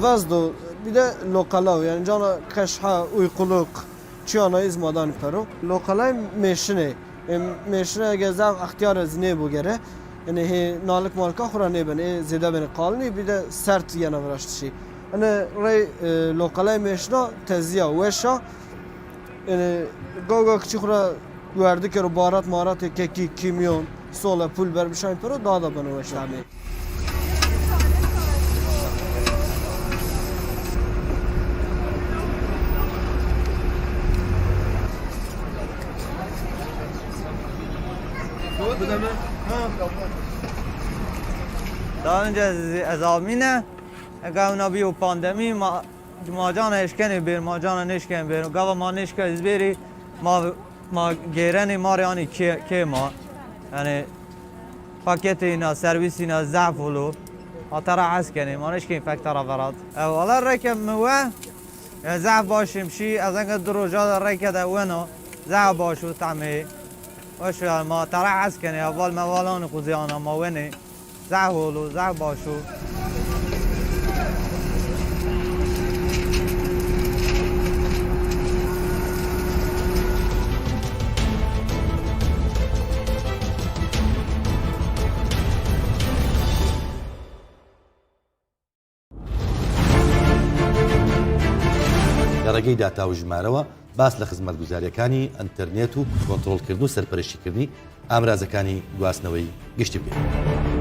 Vazdo bir de lokala yani cana kaşha uykuluk çiyana izmadan pero. Lokalay meşine. Meşine gezer ihtiyar zine bu gere. Yani he nalık marka xura ne ben zede beni kalni bir de sert yana varaştı şey. Yani ray lokalay meşna teziya weşa yani gogo küçük xura verdik ki baharat maharat keki kimyon sola pul ber bir şey pero daha da bana weşa. Daha önce ezamine gavna biyo pandemi macana eşkeni bir macana neşken bir gava ma neşken izberi ma gereni mariani ke ma yani paketine servisine zafulu atara askeni ma neşken faktara varat valla rekem mwa zaf başım şi az انقدر دروجا رکده ونو زعف باشو تعمي وش ما ترى عسكني اول ما والان قزيانا ما وني زعولو زعف باشو لە ڕێگەی داتا و ژمارەوە باس لە خزمەتگوزاریەکانی ئەنتەرنێت و کۆنتڕۆڵکردن و سەرپەرشتیکردنی ئامرازەکانی گواستنەوەی گشتی بێت.